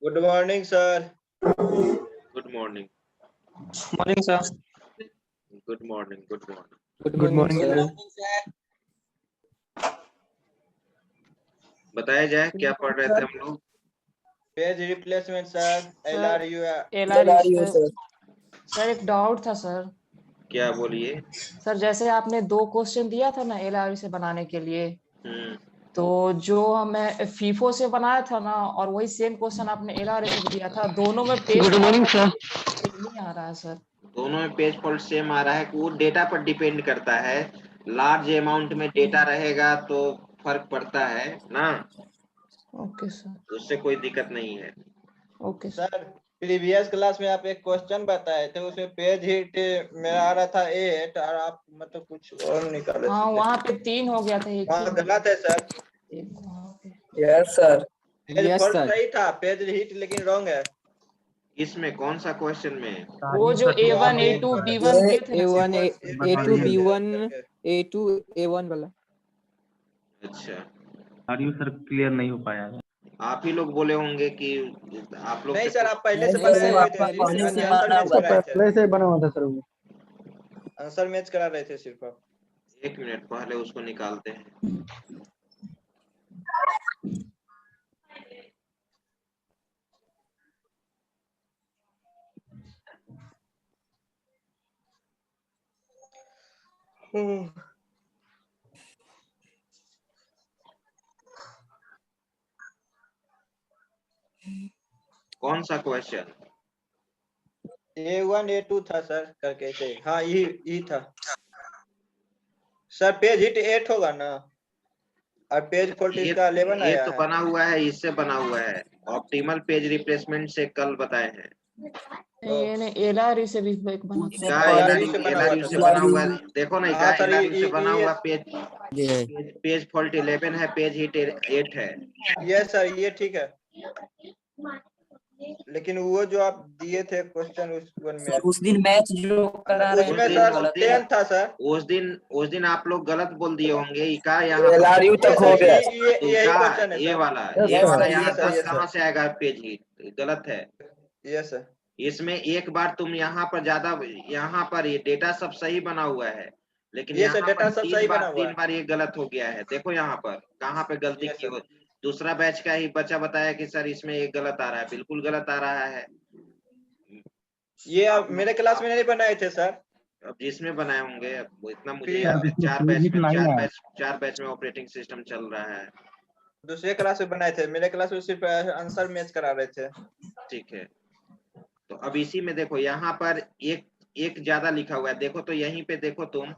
Good morning sir. Good morning. Morning sir. Good morning. Good morning. Good morning sir. बताया जाए क्या पढ़ रहे थे हम लोग? Page replacement sir. LRU sir एक डाउट था सर। क्या बोलिए? सर जैसे आपने 2 क्वेश्चन दिया था ना LRU से बनाने के लिए, तो जो हमें फीफो से बनाया था ना और वही सेम क्वेश्चन आपने LRU से दिया था, दोनों में पेज गुड मॉर्निंग सर। नहीं आ रहा है सर। दोनों में पेज फॉल्ट सेम आ रहा है। वो डेटा पर डिपेंड करता है। लार्ज अमाउंट में डेटा रहेगा तो फर्क पड़ता है ना। Okay sir. उससे कोई दिक्कत नहीं है। ओके सर प्रीवियस क्लास में आप एक क्वेश्चन बताए थे, उसमें पेज हिट मेरा आ रहा था 8 और आप मतलब कुछ और निकाले थे। हाँ वहाँ पे 3 हो गया था, एक वहाँ गलत है sir. Yes sir. Page fault सही था, पेज हिट लेकिन रॉन्ग है। इसमें कौन सा क्वेश्चन में? वो जो A1 A2 B1 दिए थे ना A1 A2 B1 A2 A1 वाला। अच्छा, आर सर क्लियर नहीं हो पाया है। आप ही लोग बोले होंगे कि आप लोग नहीं से सर, आप पहले से नहीं बनाए सर, हुए आपका थे, पहले से आंसर बना मैच हुआ कराए थे। पहले से बना हुआ था सर वो। आंसर मैच करा रहे थे सिर्फ आप। एक मिनट पहले उसको निकालते हैं। कौन सा क्वेश्चन? A1 A2 था सर करके से। हाँ ये था सर। पेज हिट 8 होगा ना और पेज फॉल्ट इसका 11 ये आया तो है। बना हुआ है, इससे बना हुआ है। ऑप्टिमल पेज रिप्लेसमेंट से कल बताए हैं। ये ने LRU से भी एक बना था। का LRU से बना हुआ LRU था से सर। बना हुआ है। देखो ना, हाँ सर, LRU से बना हुआ ये पेज फॉल्ट 11 है, पेज हिट 8 है। ये सर ये ठीक है, लेकिन वो जो आप दिए थे क्वेश्चन उस वन में, उस दिन मैच जो करा रहे उसमें थे सर 10 था सर। उस दिन आप लोग गलत बोल दिए होंगे। इका यहाँ LRU ये तक हो सर गया। यही क्वेश्चन है ये सर। वाला ये यहाँ सर, पर ये कहाँ सर, से आएगा पेज हिट? गलत है। ये सर। इसमें एक बार तुम यहाँ पर ज्यादा, यहाँ पर ये डेटा सब सही बना हुआ है, लेकिन ये सर यहाँ डेटा पर सब सही बना हुआ तीन है। बार ये गलत हो गया है। देखो यहाँ पर कहाँ पे गलती ये की सर। हो। दूसरा बैच का ही बच्चा बताया कि सर इसमें ये गलत आ रहा है। बिल्कुल गलत आ रहा है। ये आप मेरे क्लास में नहीं बनाए थे सर। अब जिसमें बनाए होंगे, अब वो इतना मुझे फिर याद है। नहीं है। चार बैच में ऑपरेटिंग सिस्टम चल रहा है। दूसरे क्लास में बनाए थे, मेरे क्लास में सिर्फ आंसर मैच करा रहे थे। ठीक है, तो अब इसी में देखो, यहाँ पर एक ज्यादा लिखा हुआ है। देखो तो यहीं पे देखो तुम,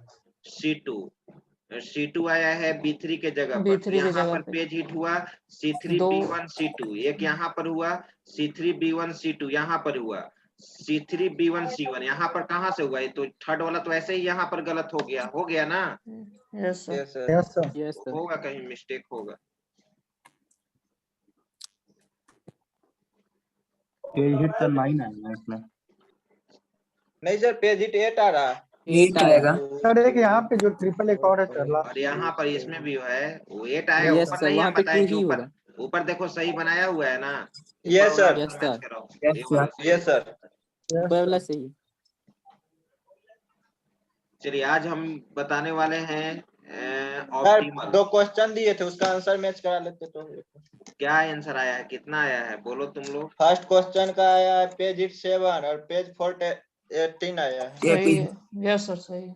C2 आया है B3 के जगह पर। तो B3 के यहाँ जगह पर पे पेज हिट हुआ दो C3B1 C2। एक यहाँ पर हुआ C3B1 C2, यहाँ पर हुआ C3B1 C1। यहाँ पर कहाँ से हुआ? ये तो थर्ड वाला तो ऐसे ही यहाँ पर गलत हो गया ना। यस ये सर। सर। Yes sir. होगा कहीं मिस्टेक होगा। पेज हिट का 9 है इसमें। नहीं सर, पेज हिट 8 आ रहा है। 8 आएगा। सर एक यहाँ पे जो ट्रिपल एक और है सर और यहाँ पर इसमें भी है वो 8 आएगा। यस ऊपर सर, नहीं वहाँ हम पे बताए 2 कि ही ऊपर होगा। ऊपर देखो सही बनाया हुआ है ना। ये ऊपर वाला सर। Yes match sir. कराओ। यस ये वाला सर। सही ये है। सर। ऊपर वाला सही है। चलिए, आज हम बताने वाले हैं सर ऑप्टिमल। 2 क्वेश्चन दिए थे, उसका आंसर मैच करा लेते तो। क्या आंसर आया है? कितना आया है बोलो तुम लोग। फर्स्ट क्वेश्चन का आया है पेज हिट 7 और पेज फॉल्ट 18 आया है। सही है। यस सर सही है।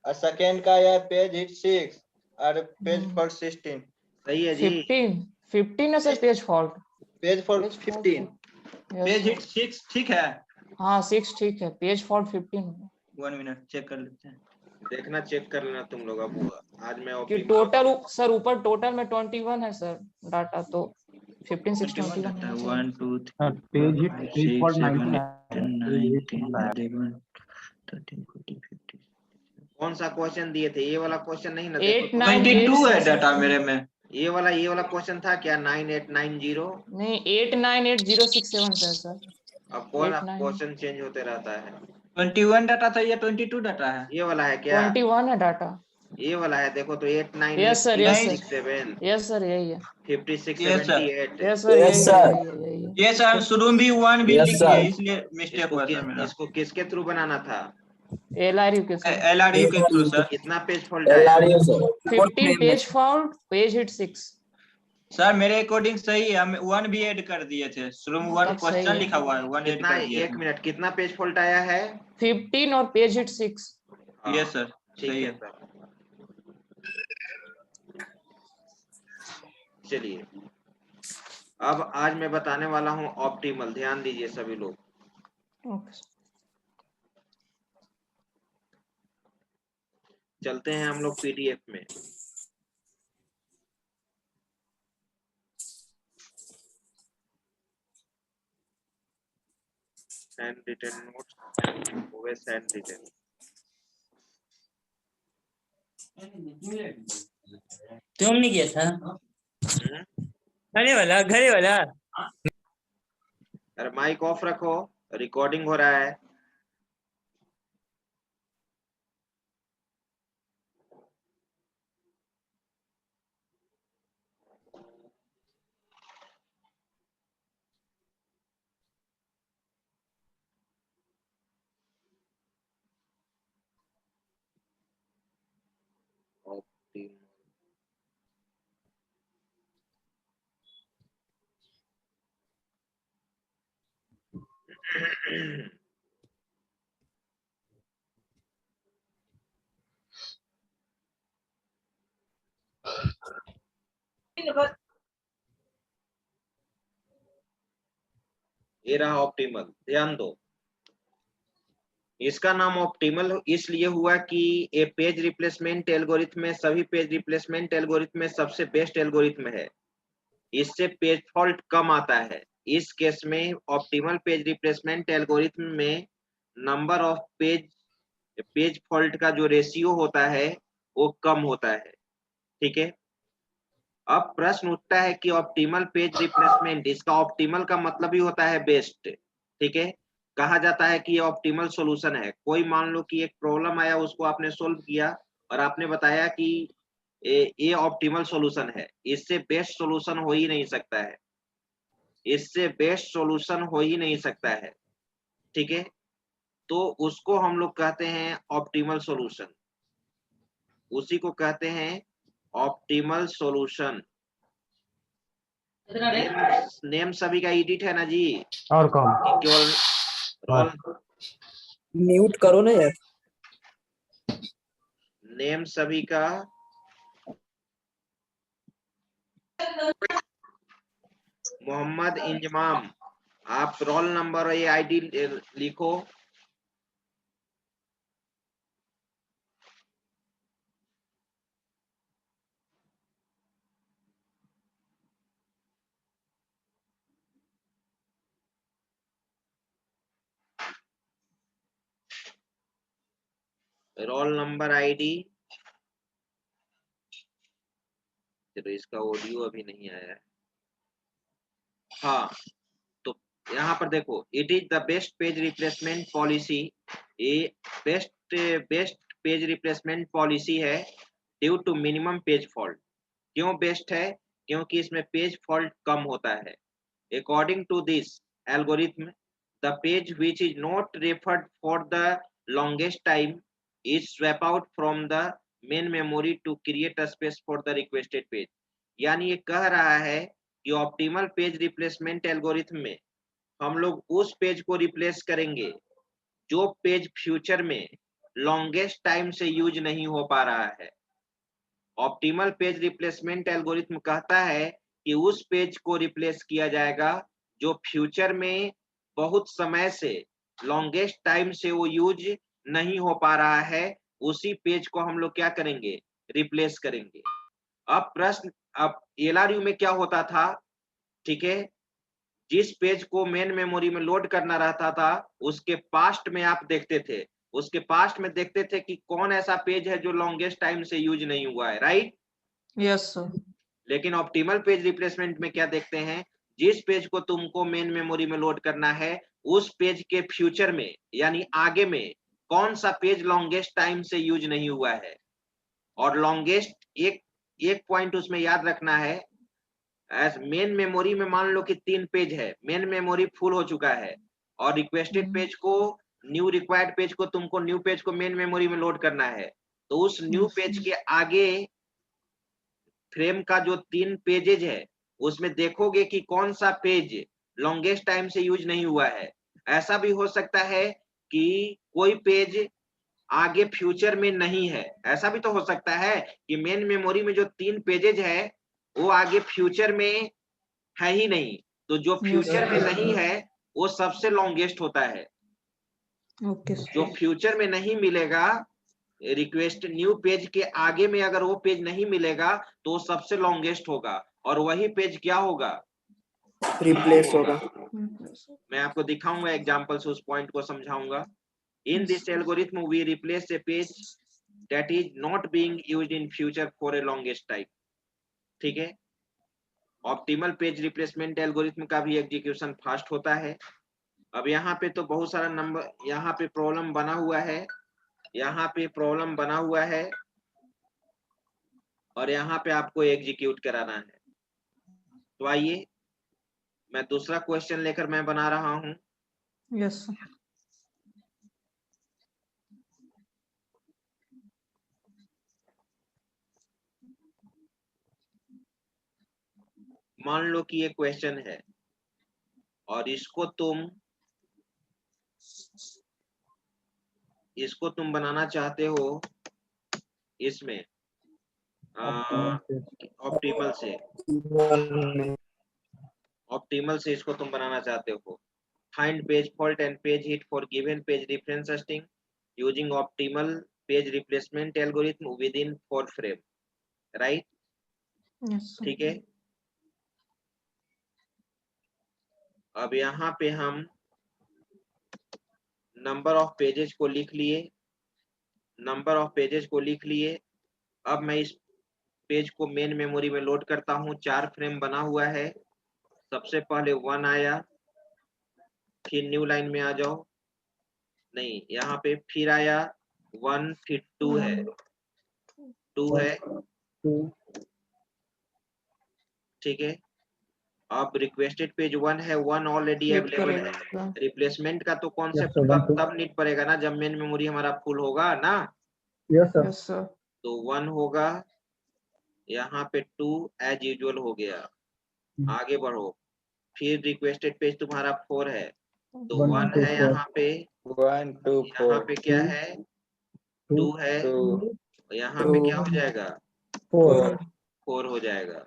और सेकेंड का आया है पेज हिट 6 और पेज फॉल्ट 16। सही है जी। 15 है sir page fault. Page fault page 15। Page hit 6 ठीक है। हाँ 6 ठीक है, पेज फॉल्ट 15 1 मिनट चेक कर लेते हैं। देखना, चेक कर लेना तुम लोग। अब आज मैं कि ऑप्टिमल टोटल सर ऊपर टोटल में 21 है सर डाटा, तो 15 6 21 होना चाहिए। 1 2 हाँ, 3 पेज हिट 5 पेज 6 फॉल्ट 7 19 है। 8 9 10 11 13 14 15। कौन सा क्वेश्चन दिए थे? ये वाला क्वेश्चन नहीं ना। देखो 8 9 22 है 8 डाटा मेरे में। ये वाला क्वेश्चन था क्या? 9890। नहीं 8 9 8 0 6 7 सर। अब कौन 8 9 क्वेश्चन चेंज होते रहता है? 21 डाटा था, ये 22 डाटा है। ये वाला है क्या? 21 है डाटा। ये वाला है, देखो तो 8 9 Yes, sir, 8 yes, 3 sir. 6 7 yes sir यही है, 56 Yes, sir. 78। यस सर यही है, यही है। ये सर शुरू में भी 1 भी Yes, लिख sir. दिए, इसलिए मिस्टेक हुआ सर मेरा। इसको किसके थ्रू बनाना था? LRU के सर। LRU के थ्रू सर। कितना पेज फॉल्ट आया? LRU sir. 15 page fault, page hit 6। Sir मेरे अकॉर्डिंग सही है, हम 1 भी ऐड कर दिए थे, शुरू में 1 तब सही क्वेश्चन है। लिखा हुआ है, 1 ऐड कितना, कर दिए एक मिनट, कितना पेज फॉल्ट आया है? 15 और पेज हिट 6। थे। यस सर, ठीक सही है है। सर। चलिए अब आज मैं बताने वाला हूं ऑप्टिमल, ध्यान दीजिए सभी लोग। ओके। चलते हैं हम लोग पीडीएफ में। Hand written notes, OS hand written. तुमने किया था? घरे वाला अरे माइक ऑफ रखो, रिकॉर्डिंग हो रहा है। ऑप्टिमल ये रहा ऑप्टिमल, ध्यान दो। इसका नाम ऑप्टिमल इसलिए हुआ कि ये पेज रिप्लेसमेंट एल्गोरिथम में, सभी पेज रिप्लेसमेंट एल्गोरिथम में सबसे बेस्ट एल्गोरिथम है। इससे पेज फॉल्ट कम आता है। इस केस में ऑप्टिमल पेज रिप्लेसमेंट एल्गोरिथम में नंबर ऑफ पेज फॉल्ट का जो रेशियो होता है वो कम होता है। ठीक है, अब प्रश्न उठता है कि ऑप्टिमल पेज रिप्लेसमेंट, इसका ऑप्टिमल का मतलब ही होता है बेस्ट। ठीक है, कहा जाता है कि ये ऑप्टिमल सॉल्यूशन है। कोई मान लो कि एक प्रॉब्लम आया, उसको आपने सोल्व किया और आपने बताया कि ये ऑप्टिमल सॉल्यूशन है, इससे बेस्ट सॉल्यूशन हो ही नहीं सकता है, इससे बेस्ट सॉल्यूशन हो ही नहीं सकता है। ठीक है, तो उसको हम लोग कहते हैं ऑप्टिमल सॉल्यूशन, उसी को कहते हैं ऑप्टिमल सॉल्यूशन। नेम सभी का एडिट है ना जी? और कौन? केवल रोल म्यूट करो ना यार। नेम सभी का मोहम्मद इंजमाम, आप रोल नंबर और ये आईडी लिखो। रोल नंबर आईडी, चलो इसका ऑडियो अभी नहीं आया है। हाँ, तो यहाँ पर देखो, it is the best page replacement policy. ये बेस्ट पेज रिप्लेसमेंट पॉलिसी है due to minimum page fault. क्यों बेस्ट है? क्योंकि इसमें पेज फॉल्ट कम होता है। According to this algorithm, the page which is not referred for the longest time is swap out from the main memory to create a space for the requested page. यानी ये कह रहा है कि optimal page replacement algorithm में हम लोग उस पेज को रिप्लेस करेंगे जो पेज फ्यूचर में लॉन्गेस्ट टाइम से यूज नहीं हो पा रहा है। ऑप्टिमल पेज रिप्लेसमेंट एल्गोरिथम कहता है कि उस पेज को रिप्लेस किया जाएगा जो फ्यूचर में बहुत समय से, लॉन्गेस्ट टाइम से वो यूज नहीं हो पा रहा है, उसी पेज को हम लोग क्या करेंगे? रिप्लेस करेंगे। अब प्रश्न, अब एलआरयू में क्या होता था? ठीक है, जिस पेज को मेन मेमोरी में लोड करना रहता था, उसके पास्ट में आप देखते थे, उसके पास्ट में देखते थे कि कौन ऐसा पेज है जो लॉन्गेस्ट टाइम से यूज नहीं हुआ है, राइट? Yes sir. लेकिन ऑप्टिमल पेज रिप्लेसमेंट में क्या देखते हैं? जिस पेज को तुमको मेन मेमोरी में लोड करना है, उस पेज के फ्यूचर में यानी आगे में कौन सा पेज लॉन्गेस्ट टाइम से यूज नहीं हुआ है। और लॉन्गेस्ट एक पॉइंट उसमें याद रखना है, एज मेन मेमोरी में मान लो कि 3 पेज है, मेन मेमोरी फुल हो चुका है और रिक्वेस्टेड पेज को न्यू रिक्वायर्ड पेज को तुमको न्यू पेज को मेन मेमोरी में लोड करना है, तो उस न्यू पेज के आगे फ्रेम का जो 3 पेजेज है उसमें देखोगे कि कौन सा पेज लॉन्गेस्ट टाइम से यूज नहीं हुआ है। ऐसा भी हो सकता है कि कोई पेज आगे फ्यूचर में नहीं है, ऐसा भी तो हो सकता है कि मेन मेमोरी में जो 3 पेजेज है वो आगे फ्यूचर में है ही नहीं, तो जो फ्यूचर में नहीं है वो सबसे लॉन्गेस्ट होता है। ओके जो फ्यूचर में नहीं मिलेगा, रिक्वेस्ट न्यू पेज के आगे में अगर वो पेज नहीं मिलेगा तो वो सबसे लॉन्गेस्ट होगा, और वही पेज क्या होगा, रिप्लेस होगा। मैं आपको दिखाऊंगा एग्जांपल से, उस पॉइंट को समझाऊंगा। In this algorithm we replace a page that is not being used in future for a longest time. ठीक है, ऑप्टिमल पेज रिप्लेसमेंट एल्गोरिथम का भी एग्जीक्यूशन फास्ट होता है। अब यहाँ पे तो बहुत सारा नंबर, यहाँ पे प्रॉब्लम बना हुआ है, यहाँ पे प्रॉब्लम बना हुआ है और यहाँ पे आपको एग्जीक्यूट कराना है। तो आइए मैं दूसरा क्वेश्चन लेकर मैं बना रहा हूं। यस मान लो कि ये क्वेश्चन है और इसको तुम बनाना चाहते हो इसमें ऑप्टिमल से इसको तुम बनाना चाहते हो। Find page fault and page hit for given page reference string using optimal page replacement algorithm with in 4 frame, right? Yes ठीक है, अब यहाँ पे हम नंबर ऑफ पेजेस को लिख लिए, अब मैं इस पेज को मेन मेमोरी में लोड करता हूँ। 4 फ्रेम बना हुआ है, सबसे पहले 1 आया, फिर न्यू लाइन में आ जाओ, नहीं यहाँ पे फिर आया 1, फिर 2 है, 2 है, ठीक है। अब रिक्वेस्टेड पेज 1 है, 1 ऑलरेडी अवेलेबल है। रिप्लेसमेंट का तो कॉन्सेप्ट तब नीड पड़ेगा ना जब मेन मेमोरी हमारा फुल होगा ना। Yes sir. यस सर तो 1 होगा, यहाँ पे 2 एज यूजुअल हो गया। आगे बढ़ो, फिर रिक्वेस्टेड पेज तुम्हारा 4 है, तो 1 है यहाँ पे, 1 2 यहाँ 4 पे क्या है, 2 है, 2 यहाँ पे क्या हो जाएगा, 4 4 हो जाएगा।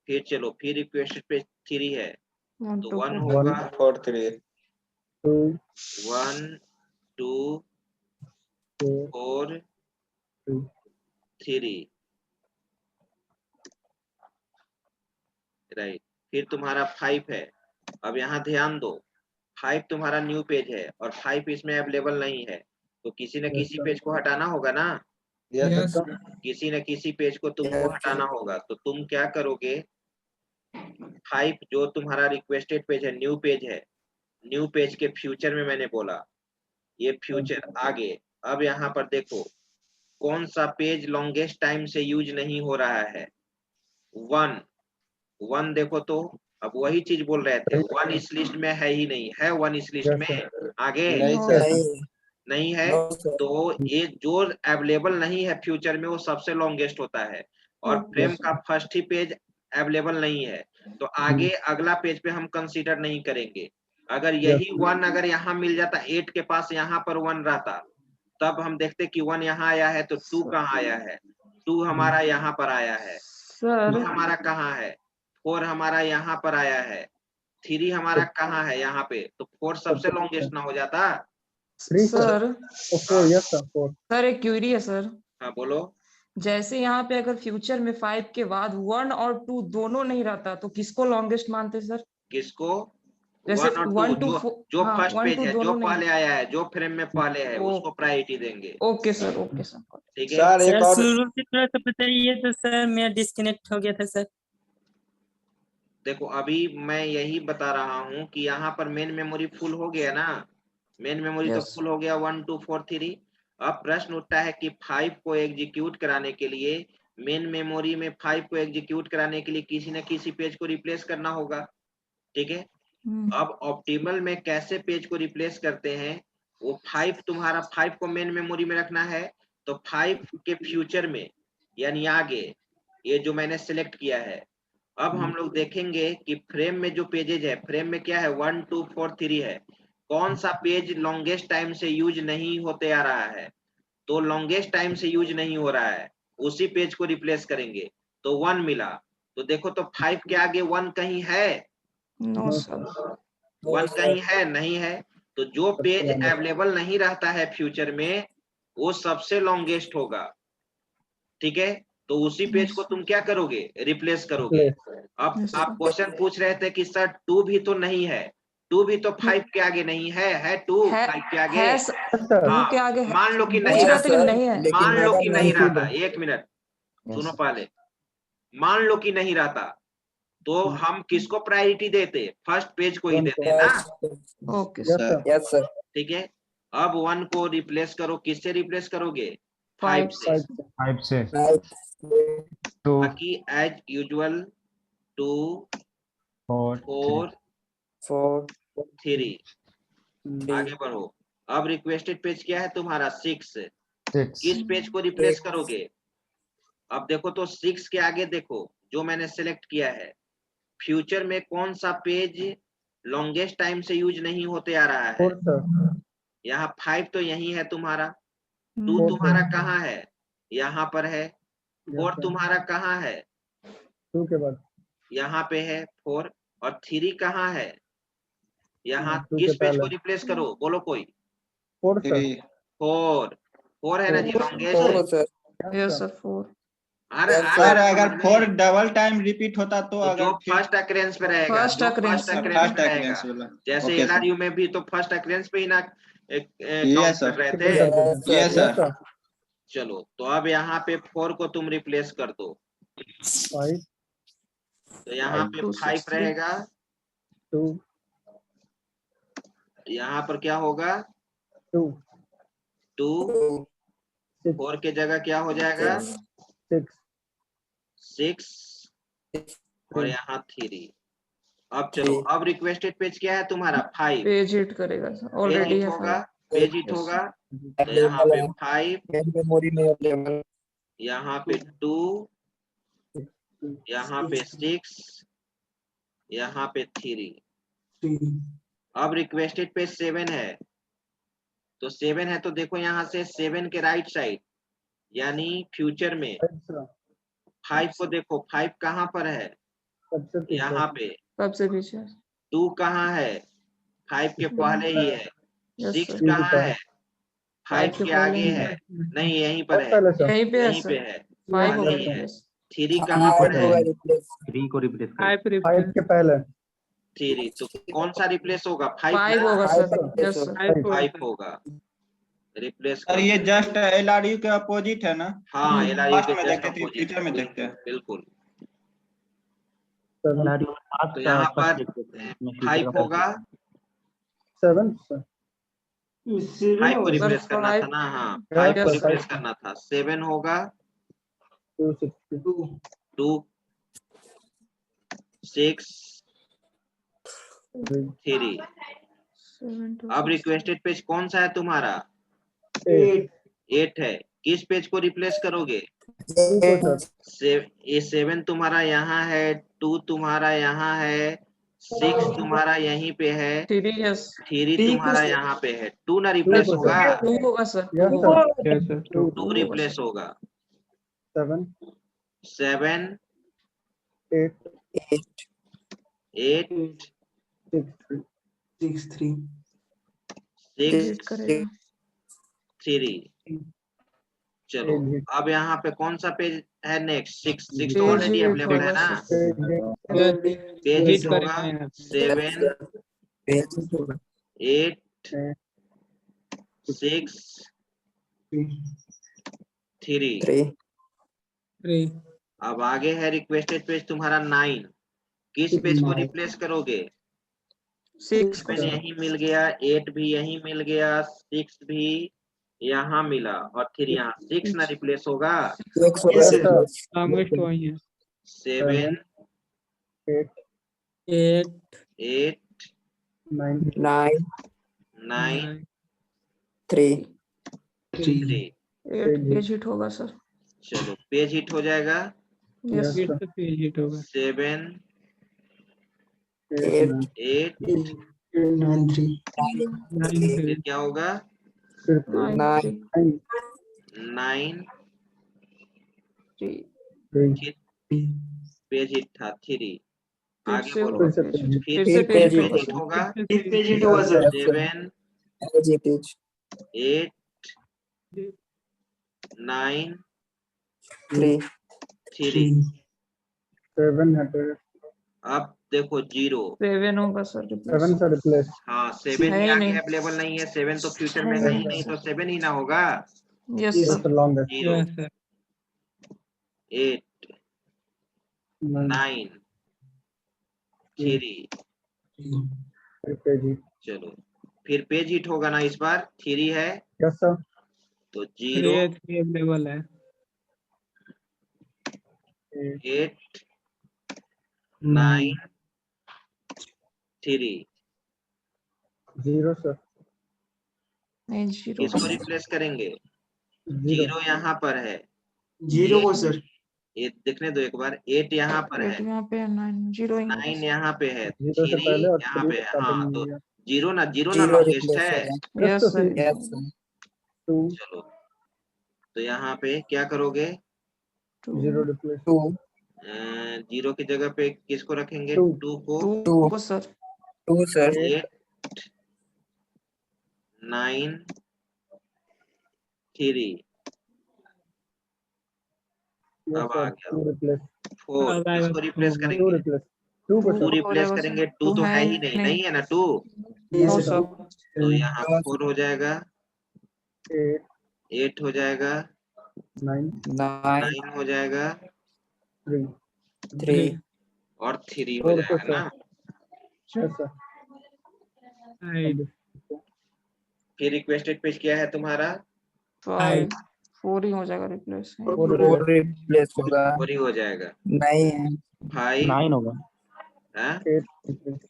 फिर चलो, फिर रिक्वेस्टेड पेज 3 है, 1 तो 2 1 4 होगा, 4 3 1 2 4 3, राइट। फिर तुम्हारा 5 है। अब यहाँ ध्यान दो, 5 तुम्हारा न्यू पेज है और 5 इसमें अवेलेबल नहीं है, तो किसी न किसी पेज को हटाना होगा ना, यस किसी न किसी पेज को तुमको हटाना होगा। तो तुम क्या करोगे, 5 जो तुम्हारा रिक्वेस्टेड पेज है, न्यू पेज है, न्यू पेज के फ्यूचर में मैंने बोला, ये फ्यूचर आगे। अब यहाँ पर देखो कौन सा पेज लॉन्गेस्ट टाइम से यूज नहीं हो रहा है, 1 देखो, तो अब वही चीज बोल रहे थे, 1 इस लिस्ट में है ही नहीं है, 1 इस लिस्ट में आगे नहीं सर, नहीं है, तो ये जो अवेलेबल नहीं है फ्यूचर में वो सबसे लॉन्गेस्ट होता है, और फ्रेम का फर्स्ट ही पेज अवेलेबल नहीं है, तो आगे अगला पेज पे हम कंसीडर नहीं करेंगे। अगर यही 1 अगर यहाँ मिल जाता, 8 के पास यहाँ पर 1 रहता, तब हम देखते कि 1 यहाँ आया है, तो 2 कहाँ आया है, 2 हमारा यहाँ पर आया है, 2 हमारा कहाँ है, 4 हमारा यहाँ पर आया है, 3 हमारा कहाँ है यहाँ पे, तो 4 सबसे लॉन्गेस्ट ना हो जाता। Sir yes sir. सर एक क्यूरी है सर। हाँ बोलो। जैसे यहाँ पे अगर फ्यूचर में 5 के बाद 1 और 2 दोनों नहीं रहता तो किसको लॉन्गेस्ट मानते सर? किसको? जैसे 1 और 1 2 to 4 जो हाँ, फर्स्ट 1 पेज to है, जो दोनों नहीं। पहले आया है, जो फ्रेम में पहले है, ओ- उसको प्रायोरिटी देंगे। ओके सर ठीक है, सर एक सर और शुरू से थोड़ा सा बताइए तो सर मैं डिस्कनेक्ट हो गया था सर। देखो अभी मैं यही बता रहा हूँ कि यहाँ पर मेन मेमोरी फुल हो गया ना, मेन मेमोरी तो Yes. फुल हो गया 1 2 4 3। अब प्रश्न उठता है कि 5 को एग्जीक्यूट कराने के लिए मेन मेमोरी में 5 को एग्जीक्यूट कराने के लिए किसी न किसी पेज को रिप्लेस करना होगा, ठीक है। अब ऑप्टिमल में कैसे पेज को रिप्लेस करते हैं, वो 5 तुम्हारा 5 को मेन मेमोरी में रखना है, तो 5 के फ्यूचर में यानी आगे ये जो मैंने सिलेक्ट किया है, अब हम लोग देखेंगे कि फ्रेम में जो पेजेज है, फ्रेम में क्या है 1 2 4 3 है, कौन सा पेज लॉन्गेस्ट टाइम से यूज नहीं होते आ रहा है, तो लॉन्गेस्ट टाइम से यूज नहीं हो रहा है उसी पेज को रिप्लेस करेंगे, तो 1 मिला। तो देखो तो 5 के आगे 1 कहीं है? No sir. 1 कहीं है? नहीं है। तो जो पेज अवेलेबल नहीं रहता है फ्यूचर में वो सबसे लॉन्गेस्ट होगा, ठीक है। तो उसी पेज को तुम क्या करोगे? रिप्लेस करोगे। अब आप क्वेश्चन पूछ रहे थे कि सर 2 भी तो नहीं है, 2 भी तो 5 के आगे नहीं है, 2 5 के आगे है हाँ, के आगे है। मान लो कि पूछ नहीं रहे थे कि रहता, नहीं है। मान लो कि नहीं रहता, एक मिनट सुनो पहले, मान लो कि नहीं रहता तो हम किसको प्रायोरिटी देते? फर्स्ट पेज को ही देते ना, ओके सर। Yes sir. ठीक है। अब 1 को रिप्लेस करो, किससे रिप्लेस करोगे? 5 से। 5 से तो बाकी एज यूजुअल 2 4 4 3 आगे बढ़ो। अब रिक्वेस्टेड पेज क्या है तुम्हारा? 6। किस पेज को रिप्लेस करोगे? अब देखो तो 6 के आगे देखो जो मैंने सेलेक्ट किया है, फ्यूचर में कौन सा पेज लॉन्गेस्ट टाइम से यूज नहीं होते आ रहा है? 4 सर। यहाँ 5 तो यही है तुम्हारा, 2 तुम्हारा कहाँ है? यहाँ पर है। 4 तुम्हारा कहाँ है? 2 के बाद यहाँ पे है 4। और 3 कहाँ है? यहाँ। 2 किस के पेज को पहले रिप्लेस करो? बोलो कोई। 4 सर। 4 है ना जी, 4 लॉन्गेस्ट। सर। Yes sir 4। अरे Yes, आ सर रहा है अगर समझ 4 में? डबल टाइम रिपीट होता तो तो अगर जो फर्स्ट अक्रेंस पे रहेगा, First जो occurrence, फर्स्ट अक्रेंस फर्स्ट पे रहेगा, अक्रेंस वाला। जैसे ओके सर। एलआरयू में भी तो फर्स्ट अक्रेंस पे ही ना काउंट यस कर सर। रहे कितने थे। कर देते हैं? Yes yes sir. सर। चलो तो अब यहाँ पे 4 को तुम रिप्लेस कर दो, 5 तो यहाँ पे 2 5 6 3 रहेगा, 2 यहाँ पर क्या होगा? 2 2 6 4 के जगह क्या हो जाएगा? 6 6 और यहाँ 3। अब चलो, अब रिक्वेस्टेड पेज क्या है तुम्हारा? 5। पेज हिट करेगा सर, पेज ऑलरेडी हिट है होगा, 5। पेज हिट होगा, तो यहाँ पे 5, मेरी मेमोरी में अवेलेबल। यहाँ पे 2, यहाँ पे 6, यहाँ पे 3। अब रिक्वेस्टेड पेज 7 है, तो 7 है तो देखो यहाँ से 7 के राइट साइड यानी फ्यूचर में 5 को देखो, 5 कहाँ पर है? सबसे पीछे। यहाँ पे। सबसे पीछे। 2 कहाँ है? 5 के पहले ही है। Yes, 6 sir. कहाँ है? 5 के आगे है, नहीं यहीं पर है, पहले सर। यहीं पे है यहीं पे सर। है, 5 पहले होगा ही है। रिप्लेस। 3 कहाँ पर है? 3 को रिप्लेस कर 5 5 रिप्लेस के पहले 3। तो कौन सा रिप्लेस होगा? 5 5 होगा सर। Yes sir. 5 होगा, रिप्लेस सर कर। ये जस्ट एलआरयू के अपोजिट है ना? हाँ, एलआरयू पास्ट के में जस्ट देखते थे, अपोजिट, फ्यूचर में देखते हैं। बिल्कुल। 7 तो यहाँ पर 5 होगा, 7 सर। 5 को रिप्लेस करना था ना? हाँ, 5 को Yes, sir. रिप्लेस करना था। 7 होगा, 262 2 6 3। 7 2 अब रिक्वेस्टेड पेज कौन सा है तुम्हारा? 8 है। किस पेज को रिप्लेस करोगे? ये 7 तुम्हारा यहाँ है, 2 तुम्हारा यहाँ है, 6 तुम्हारा यहीं पे है, 3 यस। 3 तुम्हारा यहाँ पे है। 2 ना रिप्लेस होगा? 2 होगा सर। Yes 2 sir. 2 रिप्लेस होगा। 7 7 8 8 6 3 हिट 6 करेगा। 3। चलो अब यहाँ पे कौन सा पेज है नेक्स्ट? 6 तो पेज ऑलरेडी हिट अवेलेबल है होगा ना? सर। पेज हिट होगा, 7 8 6 3। अब आगे है रिक्वेस्टेड पेज तुम्हारा 9। किस पेज को रिप्लेस करोगे? 6 को 7 यहीं मिल गया, 8 भी यहीं मिल गया, 6 भी यहाँ मिला और फिर यहाँ 6 ना रिप्लेस होगा। Yes, sir. लॉन्गेस्ट वही है 7 8, 8 8 9, 9 3 3। 8 पेज हिट होगा सर। चलो पेज हिट हो जाएगा। यस Yes, फिर sir. तो पेज हिट होगा 7 8, 8 9, 3. 9 फिर क्या होगा? फिर 9 3 9 3 फिर पेज हिट था 3। फिर आगे से बोलो। होगा से पेज पेज हिट। फिर फिर से पेज पेज हिट हिट होगा। होगा। पेज हिट होगा 7 8 9 3 3। 700. अब देखो 0। 7 होगा सर 7 रिप्लेस। से replace. हाँ 7 है ही ही आगे नहीं। अवेलेबल नहीं है। 7 तो फ्यूचर में है है ही नहीं। नहीं, तो 7 ही ना होगा। Yes Yes, sir. sir. Longest. 0 yes sir 8 9. 9 3। फिर पेज हिट. चलो फिर पेज हिट होगा ना, इस बार 3 है Yes, sir. तो 0 3 अवेलेबल है 8 9 3। 0, sir. नहीं 0 किसको रिप्लेस करेंगे? 0. 0 यहाँ पर है। 0 को sir. ये देखने दो एक बार। 8 यहाँ पर 8 है, यहाँ पे 9 0 ही 9 यहाँ पे है, 0 से 3 पहले और यहाँ 3 पे है। starting हाँ में तो लिया. 0 ना लॉन्गेस्ट है। यस तो सर। 2, चलो तो यहाँ पे क्या करोगे? 0 replace. 0 की जगह पे किसको रखेंगे? 2. 2 को। 2 सर। 8 9 3। Yes, अब sir. आ गया 2 replace. 4। अब आएगा किसको रिप्लेस 2 करेंगे? replace. 2 को 2 sir. रिप्लेस करेंगे। 2 तो है ही नहीं है ना 2। No sir. तो यहाँ 4 हो जाएगा, 8, 8 हो जाएगा, 9, 9 हो जाएगा 3. और 3 हो 4 को जाएगा sir. ना। Yes, sir. 5 फिर रिक्वेस्टेड पेज क्या है तुम्हारा? 5 4 ही हो जाएगा रिप्लेस। 4 replace. 4 ही हो जाएगा। 5 9 होगा 8 replace.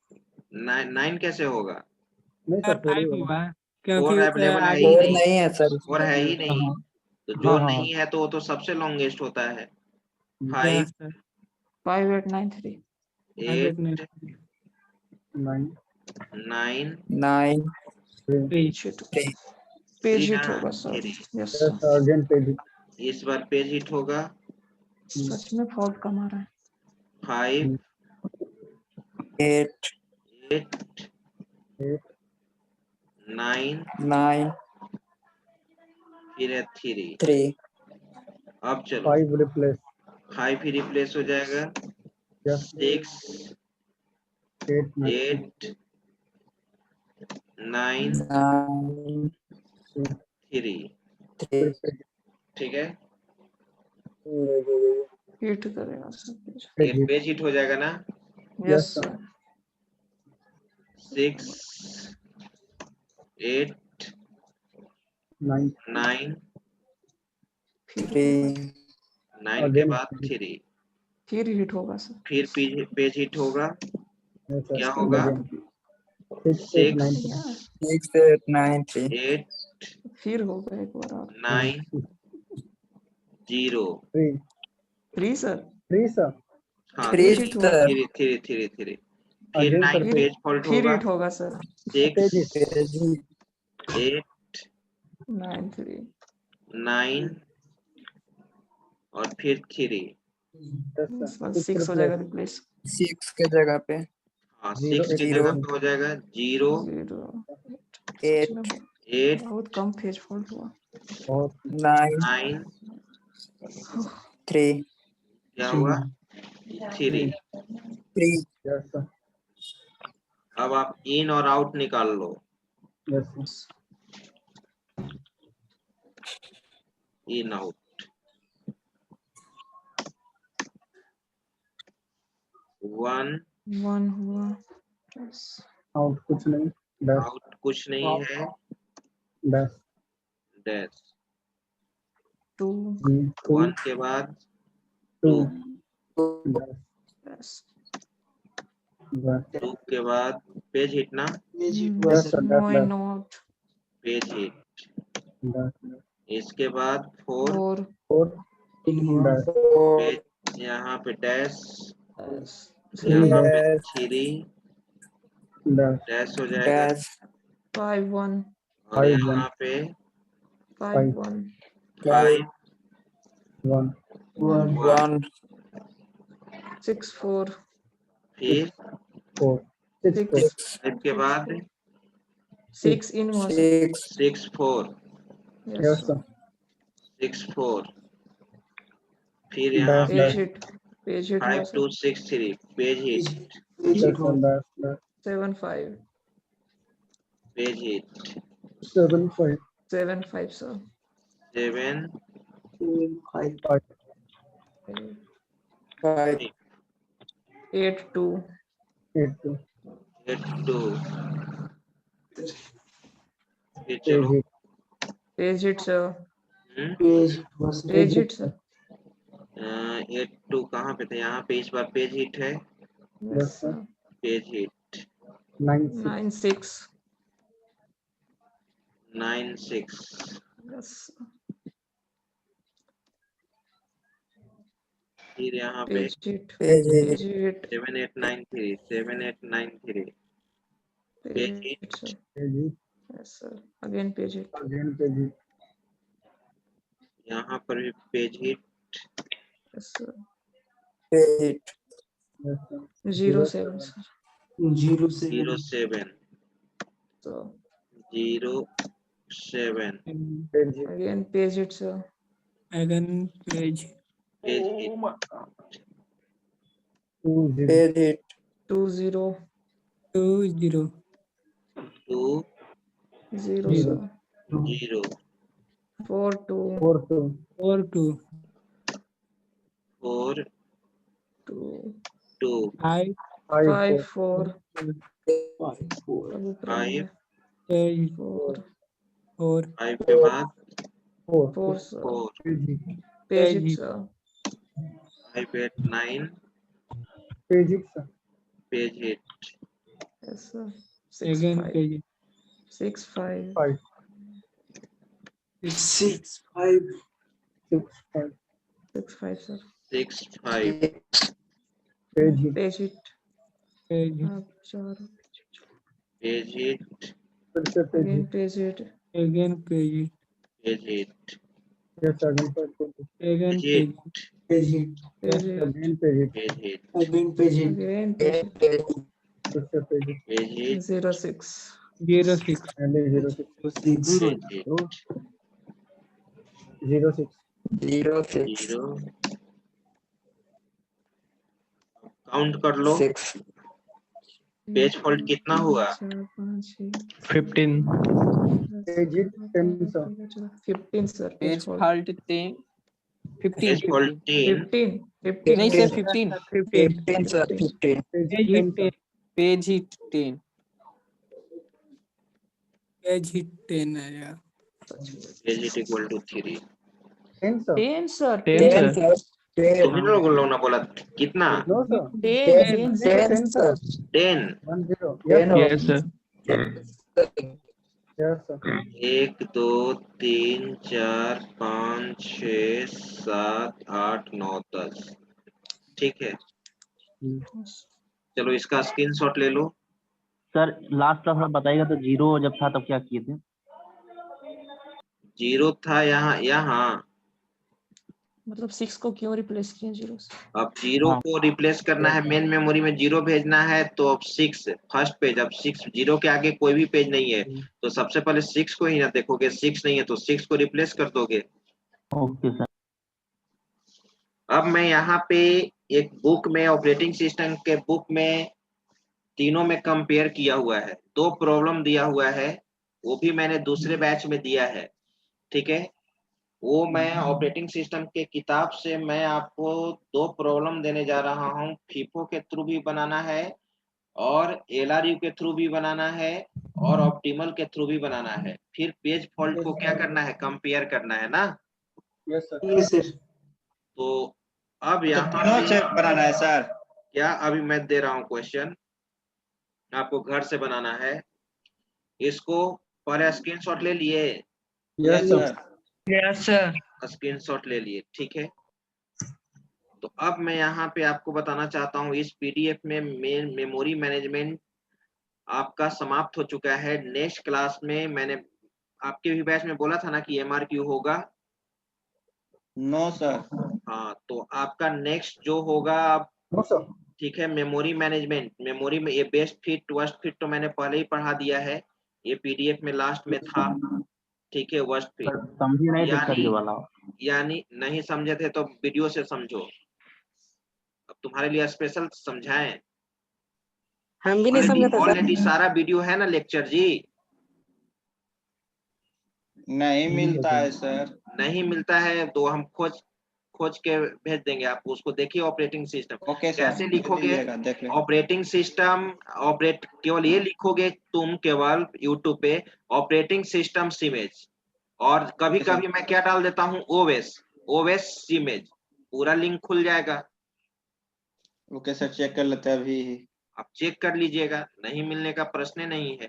9 कैसे होगा? नहीं sir, 4 ही 5 होगा. होगा क्योंकि 4 अवेलेबल है आगे ही नहीं। 4 है ही नहीं, हाँ। तो जो हाँ। नहीं है तो वो तो सबसे लॉन्गेस्ट होता है। 5 यस सर 5 8 9 3 8 9, 9 3. 3 पेज 3 हिट होगा sir. 3। Yes Yes, sir. Again page hit. इस बार पेज हिट होगा। सच में फॉल्ट कम आ रहा है। 5 8 8, 9 फिर है 3। अब चलो 5 replace. 5 ही रिप्लेस हो जाएगा। Yes. 6 8, 9, 8 9 3। फिर page hit. ठीक है, हिट करेगा sir page. Page hit. Page hit हो जाएगा ना। Yes sir. सर। 6 8 9, 9 9 के Again. बाद 3। फिर हिट होगा सर। फिर पेज हिट होगा। Yes, sir. क्या होगा? Again. 6, 8, 9, 8 फिर होगा एक बार और। 9 0। 3. 3 सर। 3 sir. हाँ फिर हिट होगा। 3 फिर Again 9 sir. पेज फॉल्ट फिर होगा। हिट होगा सर। 6 Page hit. 8 9 3 9 और फिर 3। Yes, इस sir. बार 6 6 हो जाएगा replace. रिप्लेस। 6 के जगह पे हाँ 0, 6 की जगह पे हो जाएगा 0 0 8 8 बहुत कम पेज फॉल्ट हुआ। और 9 9 3 क्या हुआ? 3। yes sir. अब आप इन और आउट निकाल लो। Yes, sir. इन आउट 1 1 हुआ Out कुछ नहीं. Dash. आउट कुछ नहीं है। Dash. डैश, 2 1 के बाद 2 yes 2 के बाद पेज हिटना, no not पेज हिट, इसके बाद 4 4 पेज, यहाँ पे डैश, yes यहाँ 3 पे 3 डैश हो जाएगा, dash 5 1 और यहाँ पे 5 1 5 1 1 6 4 फिर 6 5 के बाद 6 in was 6 6 4 yes sir. 6 4, फिर यहाँ पे page hit 5 was 2 6 3 page hit, 7 5 page hit, 7 5 7 5 sir 7 5 8 2 8 2, फिर चलो page hit sir हम्म, page hit sir 8 2 कहाँ पे थे, यहाँ पे इस बार पेज हिट है, yes sir page hit 9 6 9 6, yes sir. फिर यहाँ पे page hit 7 8 9 3 7 8 9 3 page page hit, hit sir yes sir again page hit यहाँ पर भी page hit, yes sir page 0 7 sir 0 7 so 0 7, again page hit sir again page page hit, page hit 2 0 2 0 2 0 sir 0 4 2 4 2 4 2 2 5 5 4 5 page 4 4 5 के बाद 4 sir 4 page hit sir 5 8 9 page hit, yes sir 6 again 5 page 6 5 6 6 5 sir 6 5, page hit page आप चार page hit, again page hit again page page hit, again page page hit, page hit page hit, again page hit page hit, 0 6 0 6 page hit, 0 6 0, count कर लो, 6 page fault कितना हुआ, 4 5 6 15 15 sir page fault 10 page 15 fault 3, 15 नहीं sir 15 15 sir 15 page hit page hit 10 page hit 10 आया page hit equal to 3, 10 sir 10 sir तुम ही लोगों ने बोला कितना, 10 sir 10, yes sir 1 2 3 4 5 6 7 8 9 10, ठीक है, चलो इसका स्क्रीनशॉट ले लो, सर लास्ट का थोड़ा बताइएगा तो 0 जब था तब क्या किए थे? 0 था यहाँ मतलब 6 को क्यों रिप्लेस किए 0 से अब 0 को रिप्लेस करना है, मेन मेमोरी में 0 भेजना है, तो अब 6 फर्स्ट पेज, अब 6 0 के आगे कोई भी पेज नहीं है, तो सबसे पहले 6 को ही ना देखोगे, 6 नहीं है तो 6 को रिप्लेस कर दोगे। Okay sir. अब मैं यहाँ पे एक बुक में, ऑपरेटिंग सिस्टम के बुक में तीनों में कंपेयर किया हुआ है, 2 प्रॉब्लम दिया हुआ है, वो भी मैंने दूसरे बैच में दिया है, ठीक है, वो मैं ऑपरेटिंग सिस्टम के किताब से मैं आपको 2 प्रॉब्लम देने जा रहा हूँ, फीफो के थ्रू भी बनाना है और एलआरयू के थ्रू भी बनाना है और ऑप्टिमल के थ्रू भी बनाना है। फिर पेज फॉल्ट को क्या करना है, कंपेयर करना है ना। Yes, sir. तो अब तो यहाँ तीनों से बनाना है सर। क्या अभी मैं दे रहा हूँ क्वेश्चन, आपको घर से बनाना है। इसको पर स्क्रीनशॉट ले लिए, Yes, sir. Yes sir. Screenshot ले लिए, ठीक है। तो अब मैं यहाँ पे आपको बताना चाहता हूँ, इस पीडीएफ में मेमोरी मैनेजमेंट आपका समाप्त हो चुका है। नेक्स्ट क्लास में मैंने आपके भी बैच में बोला था ना कि एमआरक्यू होगा। No sir. हाँ, तो आपका नेक्स्ट जो होगा अब, No, sir. ठीक है, मेमोरी मैनेजमेंट। मेमोरी में ये बेस्ट फिट वर्स्ट फिट तो मैंने पहले ही पढ़ा दिया है, ये पीडीएफ में लास्ट में था, ठीक है। वर्स्ट फिट सर समझी नहीं थे सर ये वाला। यानी नहीं समझे थे तो वीडियो से समझो, अब तुम्हारे लिए स्पेशल समझाएं। हम भी नहीं समझा था सर। ऑलरेडी सारा वीडियो है ना लेक्चर जी। नहीं मिलता है सर। नहीं मिलता है तो हम खोज के भेज देंगे आपको, उसको देखिए। ऑपरेटिंग सिस्टम ओके सर, कैसे लिखोगे, दीजिएगा, देख लेंगे। ऑपरेटिंग सिस्टम ऑपरेट, केवल ये लिखोगे तुम केवल यूट्यूब पे ऑपरेटिंग सिस्टम सिमेज, और कभी कभी मैं क्या डाल देता हूँ, ओएस सिमेज, पूरा लिंक खुल जाएगा। ओके सर, चेक कर लेते हैं अभी। आप चेक कर लीजिएगा, नहीं मिलने का प्रश्न नहीं है,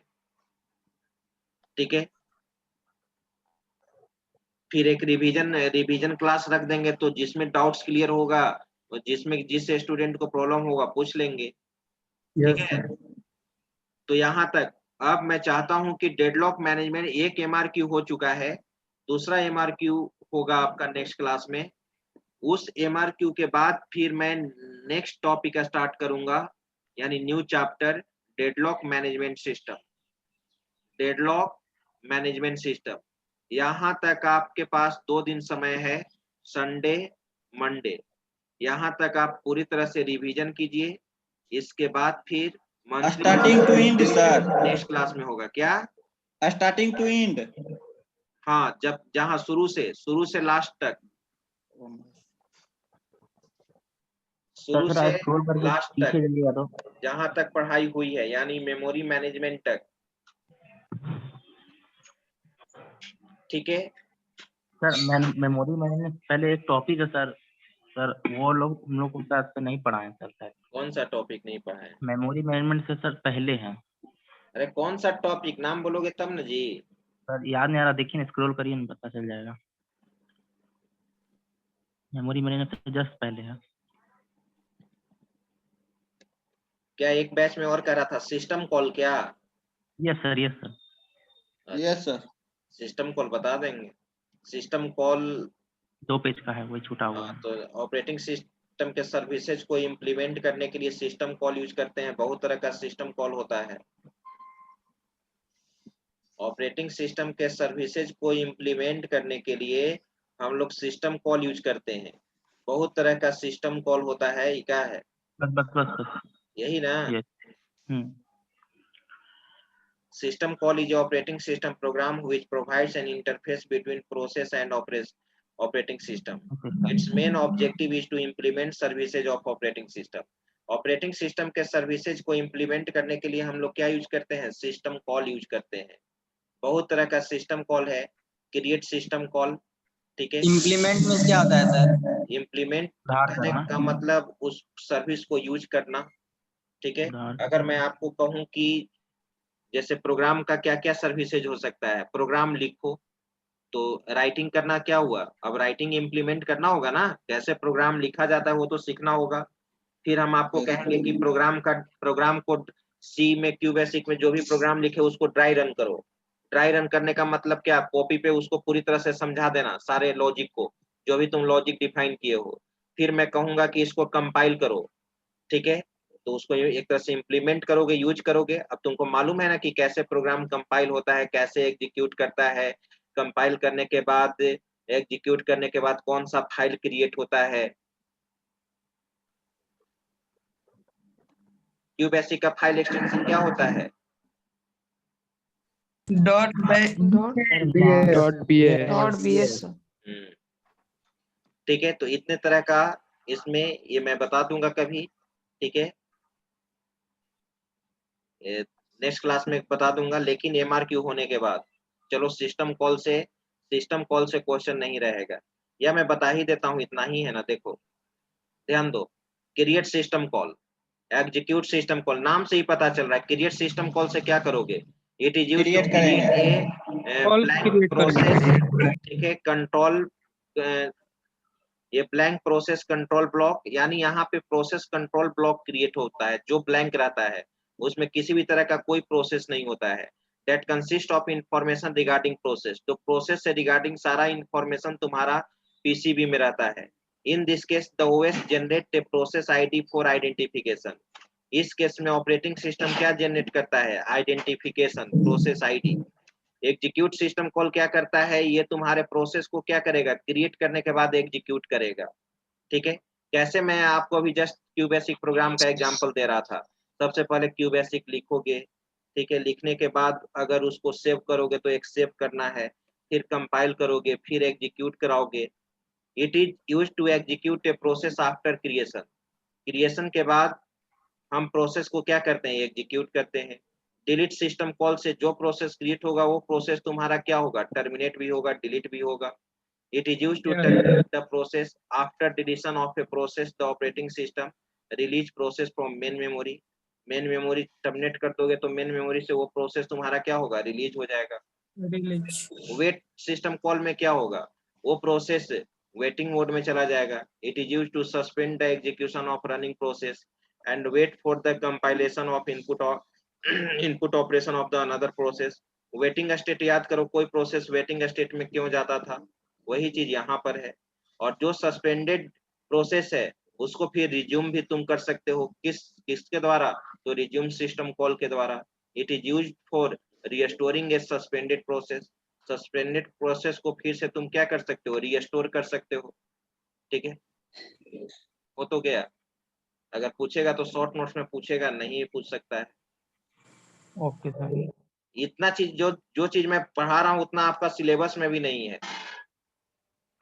ठीक है। फिर एक रिवीजन क्लास रख देंगे, तो जिसमें डाउट्स क्लियर होगा, जिसमें जिस स्टूडेंट को प्रॉब्लम होगा पूछ लेंगे, Yes, ठीक है। sir. तो यहाँ तक। अब मैं चाहता हूं कि डेडलॉक मैनेजमेंट एक एमआरक्यू हो चुका है, दूसरा एमआरक्यू होगा आपका नेक्स्ट क्लास में। उस एमआरक्यू के बाद फिर मैं नेक्स्ट टॉपिक स्टार्ट करूंगा, यानी new chapter, deadlock management system. Deadlock management system, यहाँ तक आपके पास 2 दिन समय है, संडे मंडे। यहाँ तक आप पूरी तरह से रिवीजन कीजिए। इसके बाद फिर starting to end sir. Next class में होगा क्या, स्टार्टिंग टू एंड। हाँ, जब जहाँ शुरू से लास्ट तक, शुरू सर से स्क्रॉल करके लास्ट पीछे तक, चलिएगा तो। जहाँ तक पढ़ाई हुई है, यानी मेमोरी मैनेजमेंट तक, ठीक है। सर मेमोरी मैनेजमेंट पहले एक टॉपिक है सर। सर वो लोग हम लोग को शायद से नहीं पढ़ाए सर शायद। कौन सा टॉपिक नहीं पढ़ा है? मेमोरी मैनेजमेंट से सर पहले है। अरे कौन सा टॉपिक, नाम बोलोगे तब ना जी। सर याद नहीं आ रहा, देखिए ना स्क्रॉल करिए ना, पता चल जाएगा। मेमोरी मैनेजमेंट से जस्ट पहले है। क्या एक बैच में और कर रहा था सिस्टम कॉल क्या? Yes sir, yes sir. Yes sir. System call बता देंगे। सिस्टम कॉल 2 पेज का है, वही छूटा हुआ है। तो ऑपरेटिंग सिस्टम के सर्विसेज को इम्प्लीमेंट करने के लिए सिस्टम कॉल यूज करते हैं। बहुत तरह का सिस्टम कॉल होता है। ऑपरेटिंग सिस्टम के सर्विसेज को इम्प्लीमेंट करने के लिए हम लोग सिस्टम कॉल यूज करते हैं। बहुत तरह का सिस्टम कॉल होता है, ये क्या है, बस बस बस बस। यही ना। Yes. System call is operating system program which provides an interface between process and operating system. Its main objective is to implement services of operating system. Operating system के सर्विसेज को इम्प्लीमेंट करने के लिए हम लोग क्या यूज करते हैं, सिस्टम कॉल यूज करते हैं। बहुत तरह का सिस्टम कॉल है। क्रिएट सिस्टम कॉल, ठीक है। इम्प्लीमेंट में क्या होता है सर? इम्प्लीमेंट उधार करने करना। का मतलब उस सर्विस को यूज करना, ठीक है। उधार। अगर मैं आपको कहूं कि जैसे प्रोग्राम का क्या क्या सर्विसेज हो सकता है, प्रोग्राम लिखो, तो राइटिंग करना क्या हुआ, अब राइटिंग इम्प्लीमेंट करना होगा ना, कैसे प्रोग्राम लिखा जाता है वो तो सीखना होगा। फिर हम आपको कहेंगे कि प्रोग्राम को सी में, क्यू बेसिक में जो भी प्रोग्राम लिखे उसको ड्राई रन करो। ड्राई रन करने का मतलब क्या, कॉपी पे उसको पूरी तरह से समझा देना, सारे लॉजिक को, जो भी तुम लॉजिक डिफाइन किए हो। फिर मैं कहूंगा कि इसको कंपाइल करो, ठीक है। तो उसको एक तरह से इम्प्लीमेंट करोगे, यूज करोगे। अब तुमको मालूम है ना कि कैसे प्रोग्राम कंपाइल होता है, कैसे एग्जीक्यूट करता है। कंपाइल करने के बाद, एग्जीक्यूट करने के बाद कौन सा फाइल क्रिएट होता है। क्यू बेसिक का फाइल एक्सटेंशन क्या होता है? Dot BS। ठीक है। तो इतने तरह का इसमें ये मैं बता दूंगा कभी, ठीक है। नेक्स्ट क्लास में बता दूंगा, लेकिन MRQ होने के बाद चलो सिस्टम कॉल से क्वेश्चन नहीं रहेगा, या मैं बता ही देता हूँ, इतना ही है ना। देखो ध्यान दो, create system call, execute system call, नाम से ही पता चल रहा है। क्रिएट सिस्टम कॉल से क्या करोगे, it is used to Create create करेंगे। A call blank create process, करेंगे। ठीक है, कंट्रोल, ये ब्लैंक प्रोसेस कंट्रोल ब्लॉक, यानी यहाँ पे प्रोसेस कंट्रोल ब्लॉक क्रिएट होता है जो ब्लैंक रहता है, उसमें किसी भी तरह का कोई प्रोसेस नहीं होता है। That consist of information regarding process, तो प्रोसेस से रिगार्डिंग सारा इंफॉर्मेशन तुम्हारा पीसीबी में रहता है। In this case the OS generate a process ID for identification, इस केस में ऑपरेटिंग सिस्टम क्या जनरेट करता है, identification, process ID. Execute system call क्या करता है, ये तुम्हारे प्रोसेस को क्या करेगा, क्रिएट करने के बाद एग्जीक्यूट करेगा। ठीक है, कैसे, मैं आपको अभी जस्ट क्यूबेसिक प्रोग्राम का एग्जांपल दे रहा था। सबसे पहले क्यूबेसिक लिखोगे, ठीक है, लिखने के बाद अगर उसको सेव करोगे तो एक सेव करना है, फिर कंपाइल करोगे, फिर एग्जीक्यूट कराओगे। It is used to execute a process after creation, creation के बाद हम प्रोसेस को क्या करते हैं, एग्जीक्यूट करते हैं। डिलीट सिस्टम कॉल से जो प्रोसेस क्रिएट होगा वो प्रोसेस तुम्हारा क्या होगा, टर्मिनेट भी होगा, डिलीट भी होगा। It is used to terminate the process after deletion of a process. The operating system release process from main memory. Main memory terminate कर दोगे तो मेन मेमोरी से वो प्रोसेस तुम्हारा क्या होगा, रिलीज हो जाएगा। वेट सिस्टम कॉल में क्या होगा, वो प्रोसेस वेटिंग मोड में चला जाएगा। It is used to suspend the execution of running process and wait for the compilation of input operation of the another process. Waiting state याद करो, कोई प्रोसेस वेटिंग स्टेट में क्यों जाता था, वही चीज यहाँ पर है। और जो सस्पेंडेड प्रोसेस है उसको फिर रिज्यूम भी तुम कर सकते हो, किसके द्वारा, तो रिज्यूम सिस्टम कॉल के द्वारा। It is used for restoring A suspended process, suspended process को फिर से तुम क्या कर सकते हो, रिस्टोर कर सकते हो। ठीक है, हो तो गया। अगर पूछेगा तो शॉर्ट नोट्स में पूछेगा, नहीं पूछ सकता है। Okay sir. इतना चीज जो चीज मैं पढ़ा रहा हूँ उतना आपका सिलेबस में भी नहीं है,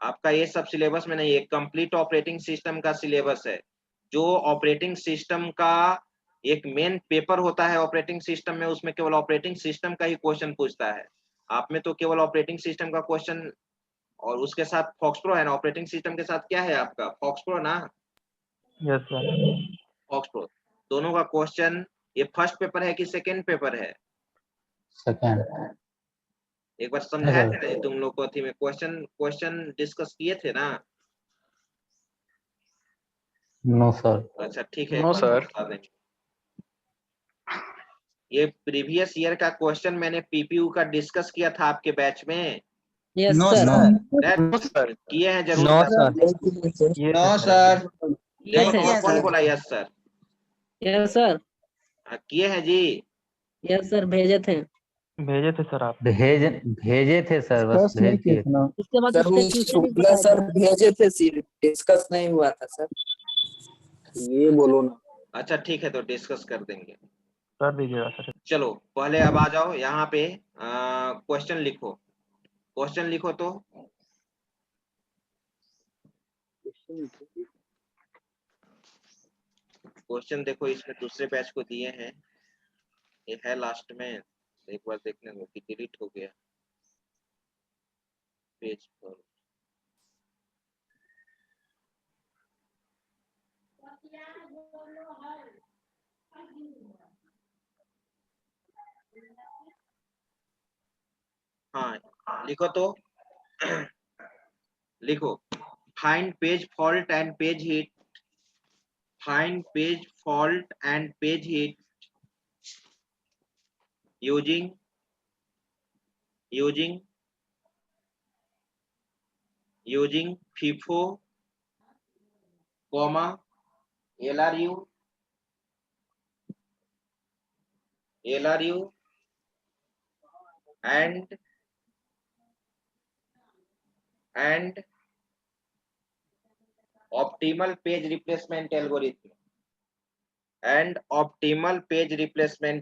आपका ये सब सिलेबस में नहीं है। कंप्लीट ऑपरेटिंग सिस्टम का सिलेबस है, जो ऑपरेटिंग सिस्टम का एक मेन पेपर होता है ऑपरेटिंग सिस्टम में, उसमें केवल ऑपरेटिंग सिस्टम का ही क्वेश्चन पूछता है। आप में तो केवल ऑपरेटिंग सिस्टम का क्वेश्चन, और उसके साथ फॉक्सप्रो है ना, ऑपरेटिंग सिस्टम के साथ क्या है आपका, फॉक्सप्रो ना, यस सर। फॉक्सप्रो। दोनों का क्वेश्चन, ये फर्स्ट पेपर है कि सेकेंड पेपर है, सेकंड। एक बार समझाया थे ना तुम लोग को, थी में क्वेश्चन डिस्कस किए थे ना। No sir. अच्छा ठीक है, नो सर। बता देंगे। ये प्रीवियस ईयर का क्वेश्चन मैंने पीपीयू का डिस्कस किया था आपके बैच में, यस नो सर। सर। किए हैं जरूर। No sir sir. No sir. कौन बोला यस सर, यस सर। किए हैं जी। यस सर, भेजे थे। भेजे थे सर आप। भेजे थे सर, बस भेज दिए। उसके बाद सर वो शुक्ला सर भेजे थे, डिस्कस नहीं हुआ था सर। ये बोलो ना। अच्छा ठीक है, तो डिस्कस कर देंगे। कर दीजिएगा सर। चलो पहले अब आ जाओ यहाँ पे, क्वेश्चन लिखो, क्वेश्चन लिखो। तो क्वेश्चन देखो, इसमें दूसरे बैच को दिए हैं, ये है लास्ट में, एक बार देखने दो कि डिलीट हो गया पेज पर। हाँ लिखो तो लिखो, find page fault and page hit, find page fault and page hit using FIFO, LRU and optimal page replacement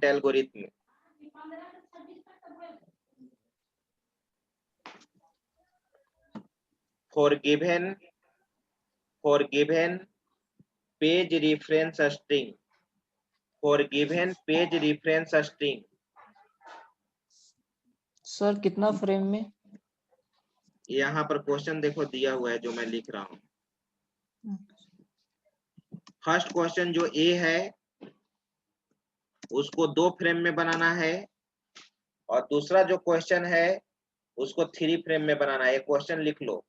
algorithm for given page reference string for given page reference string. Sir कितना frame में? यहाँ पर question देखो दिया हुआ है जो मैं लिख रहा हूँ। फर्स्ट क्वेश्चन जो ए है उसको 2 फ्रेम में बनाना है, और दूसरा जो क्वेश्चन है उसको 3 फ्रेम में बनाना है। क्वेश्चन लिख लो।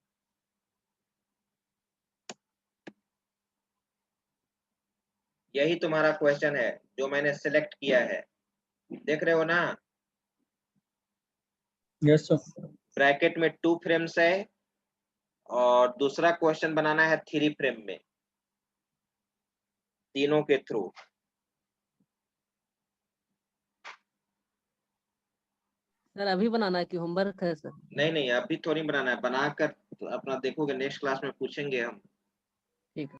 यही तुम्हारा क्वेश्चन है जो मैंने सिलेक्ट किया है, देख रहे हो ना? Yes sir. ब्रैकेट में 2 फ्रेम्स है और दूसरा क्वेश्चन बनाना है 3 फ्रेम में, तीनों के थ्रू। सर अभी बनाना है कि होमवर्क है सर? नहीं नहीं, अभी थोड़ी बनाना है, बनाकर तो अपना देखोगे, नेक्स्ट क्लास में पूछेंगे हम। ठीक है।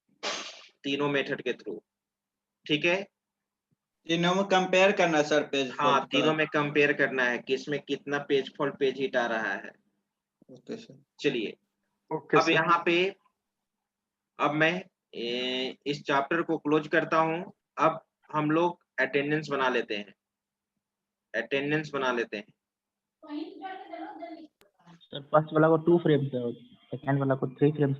तीनों मेथड के थ्रू, ठीक है? तीनों में कंपेयर करना सर पेज हाँ, फॉल्ट तीनों का। में कंपेयर करना है किसमें कितना पेज फॉल्ट पेज हिट आ रहा है। Okay sir. चलिए ओके अब सर। यहाँ पे अब मैं इस चैप्टर को क्लोज करता हूँ। अब हम लोग अटेंडेंस बना लेते हैं, अटेंडेंस बना लेते हैं। सर फर्स्ट वाला को 2 फ्रेम, सर सेकंड वाला को 3 फ्रेम्स।